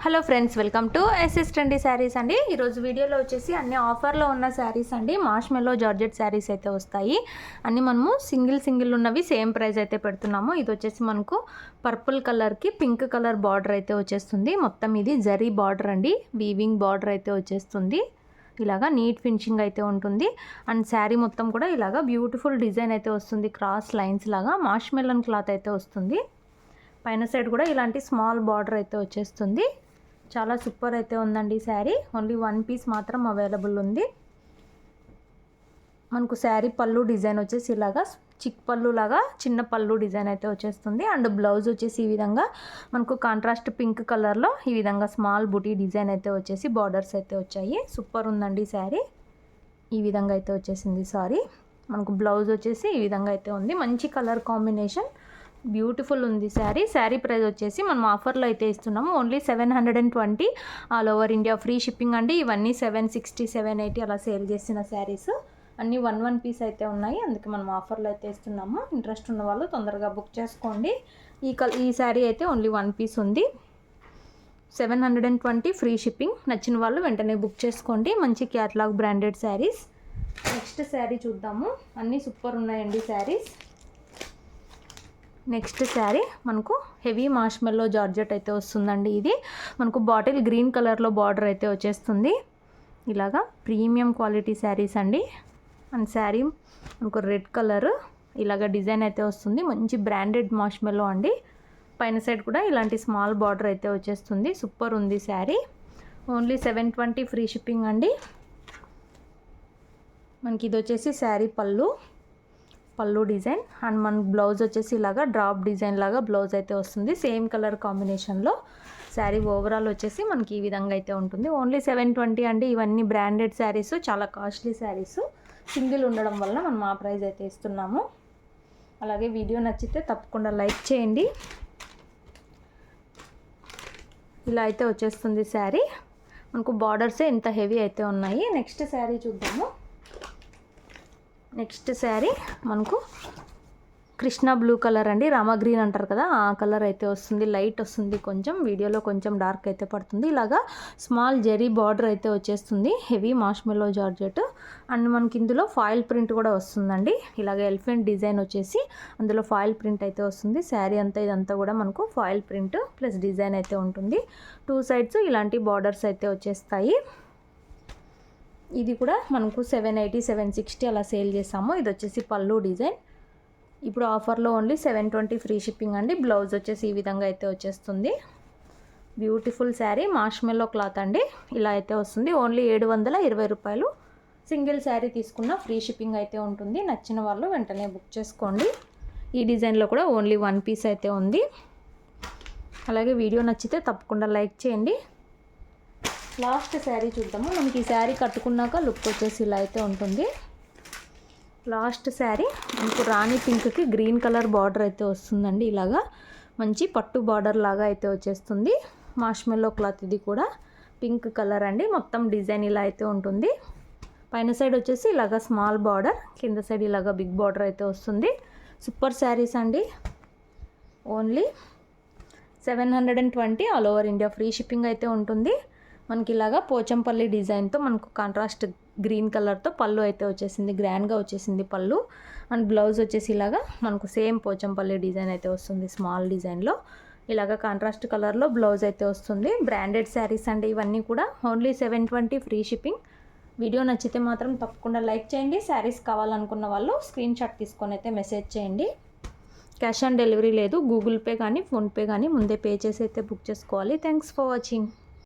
Hello friends, welcome to SS trendy saris అండి. ఈరోజు వీడియోలో వచ్చేసి అన్ని ఆఫర్లో ఉన్న శారీస్ అండి. మార్ష్మెల్లో జార్జెట్ శారీస్ అయితే వస్తాయి. అన్ని మనము సింగిల్ ఉన్నవి సేమ్ ప్రైస్ అయితే పెడుతున్నాము. ఇది వచ్చేసి మనకు పర్పుల్ కలర్కి పింక్ కలర్ బార్డర్ అయితే వచ్చేస్తుంది. మొత్తం ఇది జరీ బార్డర్ అండి, వీవింగ్ బార్డర్ అయితే వచ్చేస్తుంది. ఇలాగా నీట్ ఫినిషింగ్ అయితే ఉంటుంది. అండ్ శారీ మొత్తం కూడా ఇలాగా బ్యూటిఫుల్ డిజైన్ అయితే వస్తుంది. క్రాస్ లైన్స్ లాగా మార్ష్మెలన్ క్లాత్ అయితే వస్తుంది. పైన సైడ్ కూడా ఇలాంటి స్మాల్ బార్డర్ అయితే వచ్చేస్తుంది. చాలా సూపర్ అయితే ఉందండి శారీ. ఓన్లీ వన్ పీస్ మాత్రం అవైలబుల్ ఉంది. మనకు శారీ పళ్ళు డిజైన్ వచ్చేసి ఇలాగా చిక్ పళ్ళు లాగా చిన్న పళ్ళు డిజైన్ అయితే వచ్చేస్తుంది. అండ్ బ్లౌజ్ వచ్చేసి ఈ విధంగా మనకు కాంట్రాస్ట్ పింక్ కలర్లో ఈ విధంగా స్మాల్ బుటీ డిజైన్ అయితే వచ్చేసి బార్డర్స్ అయితే వచ్చాయి. సూపర్ ఉందండి శారీ. ఈ విధంగా అయితే వచ్చేసింది. సారీ, మనకు బ్లౌజ్ వచ్చేసి ఈ విధంగా అయితే ఉంది. మంచి కలర్ కాంబినేషన్, బ్యూటిఫుల్ ఉంది శారీ. శారీ ప్రైస్ వచ్చేసి మనం ఆఫర్లో అయితే ఇస్తున్నాము. Only 720 all over India free shipping అండి. ఇవన్నీ 760 780 అలా సేల్ చేసిన శారీస్ అన్నీ వన్ పీస్ అయితే ఉన్నాయి. అందుకే మనం ఆఫర్లో అయితే ఇస్తున్నాము. ఇంట్రెస్ట్ ఉన్న వాళ్ళు తొందరగా బుక్ చేసుకోండి. ఈ శారీ అయితే ఓన్లీ వన్ పీస్ ఉంది. 720 ఫ్రీ షిప్పింగ్. నచ్చిన వాళ్ళు వెంటనే బుక్ చేసుకోండి. మంచి catalogue branded saris. Next sari చూద్దాము. అన్నీ సూపర్ ఉన్నాయండి శారీస్. నెక్స్ట్ శారీ మనకు హెవీ మార్ష్మెల్లో జార్జెట్ అయితే వస్తుందండి. ఇది మనకు బాటిల్ గ్రీన్ కలర్లో బార్డర్ అయితే వచ్చేస్తుంది. ఇలాగా ప్రీమియం క్వాలిటీ శారీస్ అండి. అండ్ శారీ మనకు రెడ్ కలర్ ఇలాగ డిజైన్ అయితే వస్తుంది. మంచి బ్రాండెడ్ మార్ష్మెల్లో అండి. పైన సైడ్ కూడా ఇలాంటి స్మాల్ బార్డర్ అయితే వచ్చేస్తుంది. సూపర్ ఉంది శారీ. ఓన్లీ 720 ఫ్రీ షిప్పింగ్ అండి. మనకి ఇది వచ్చేసి శారీ పళ్ళు డిజైన్. అండ్ మనకు బ్లౌజ్ వచ్చేసి ఇలాగా డ్రాప్ డిజైన్ లాగా బ్లౌజ్ అయితే వస్తుంది. సేమ్ కలర్ కాంబినేషన్లో శారీ ఓవరాల్ వచ్చేసి మనకి ఈ విధంగా అయితే ఉంటుంది. ఓన్లీ 720 అండి. ఇవన్నీ బ్రాండెడ్ శారీస్, చాలా కాస్ట్లీ శారీస్. సింగిల్ ఉండడం వల్ల మనం ఆ ప్రైస్ అయితే ఇస్తున్నాము. అలాగే వీడియో నచ్చితే తప్పకుండా లైక్ చేయండి. ఇలా అయితే వచ్చేస్తుంది శారీ. మనకు బార్డర్సే ఇంత హెవీ అయితే ఉన్నాయి. నెక్స్ట్ శారీ చూద్దాము. నెక్స్ట్ శారీ మనకు కృష్ణ బ్లూ కలర్ అండి. రామా గ్రీన్ అంటారు కదా, ఆ కలర్ అయితే వస్తుంది. లైట్ వస్తుంది కొంచెం, వీడియోలో కొంచెం డార్క్ అయితే పడుతుంది. ఇలాగా స్మాల్ జెరీ బార్డర్ అయితే వచ్చేస్తుంది. Heavy మార్ష్మెల్లో georgette. అండ్ మనకి ఇందులో ఫాయిల్ ప్రింట్ కూడా వస్తుందండి. ఇలాగ ఎలిఫెంట్ డిజైన్ వచ్చేసి అందులో ఫాయిల్ ప్రింట్ అయితే వస్తుంది. శారీ అంతా ఇదంతా కూడా మనకు ఫాయిల్ ప్రింట్ ప్లస్ డిజైన్ అయితే ఉంటుంది. టూ సైడ్స్ ఇలాంటి బార్డర్స్ అయితే వచ్చేస్తాయి. ఇది కూడా మనకు 780 760 అలా సేల్ చేసాము. ఇది వచ్చేసి పళ్ళు డిజైన్. ఇప్పుడు ఆఫర్లో ఓన్లీ 720 ఫ్రీ షిప్పింగ్ అండి. బ్లౌజ్ వచ్చేసి ఈ విధంగా అయితే వచ్చేస్తుంది. బ్యూటిఫుల్ శారీ, మార్ష్మెల్లో క్లాత్ అండి. ఇలా అయితే వస్తుంది. ఓన్లీ 720 రూపాయలు. సింగిల్ శారీ తీసుకున్న ఫ్రీ షిప్పింగ్ అయితే ఉంటుంది. నచ్చిన వాళ్ళు వెంటనే బుక్ చేసుకోండి. ఈ డిజైన్లో కూడా ఓన్లీ వన్ పీస్ అయితే ఉంది. అలాగే వీడియో నచ్చితే తప్పకుండా లైక్ చేయండి. లాస్ట్ శారీ చూద్దాము. మనకి ఈ శారీ కట్టుకున్నాక లుక్ వచ్చేసి ఇలా అయితే ఉంటుంది. లాస్ట్ శారీ మనకు రాణి పింక్కి గ్రీన్ కలర్ బార్డర్ అయితే వస్తుందండి. ఇలాగా మంచి పట్టు బార్డర్ లాగా అయితే వచ్చేస్తుంది. మార్ష్మెల్లో క్లాత్ ఇది కూడా పింక్ కలర్ అండి. మొత్తం డిజైన్ ఇలా అయితే ఉంటుంది. పైన సైడ్ వచ్చేసి ఇలాగా స్మాల్ బార్డర్, కింద సైడ్ ఇలాగా బిగ్ బార్డర్ అయితే వస్తుంది. సూపర్ శారీస్ అండి. Only 720 all over India free shipping అయితే ఉంటుంది. మనకి ఇలాగా పోచంపల్లి డిజైన్తో మనకు కాంట్రాస్ట్ గ్రీన్ కలర్తో పళ్ళు అయితే వచ్చేసింది. గ్రాండ్గా వచ్చేసింది పళ్ళు. అండ్ బ్లౌజ్ వచ్చేసి ఇలాగా మనకు సేమ్ పోచంపల్లి డిజైన్ అయితే వస్తుంది. స్మాల్ డిజైన్లో ఇలాగా కాంట్రాస్ట్ కలర్లో బ్లౌజ్ అయితే వస్తుంది. బ్రాండెడ్ శారీస్ అండి ఇవన్నీ కూడా. Only 720 free shipping. వీడియో నచ్చితే మాత్రం తప్పకుండా లైక్ చేయండి. శారీస్ కావాలనుకున్న వాళ్ళు స్క్రీన్ షాట్ తీసుకొని అయితే మెసేజ్ చేయండి. క్యాష్ ఆన్ డెలివరీ లేదు. గూగుల్ పే కానీ ఫోన్పే కానీ ముందే పే చేసి అయితే బుక్ చేసుకోవాలి. Thanks for watching.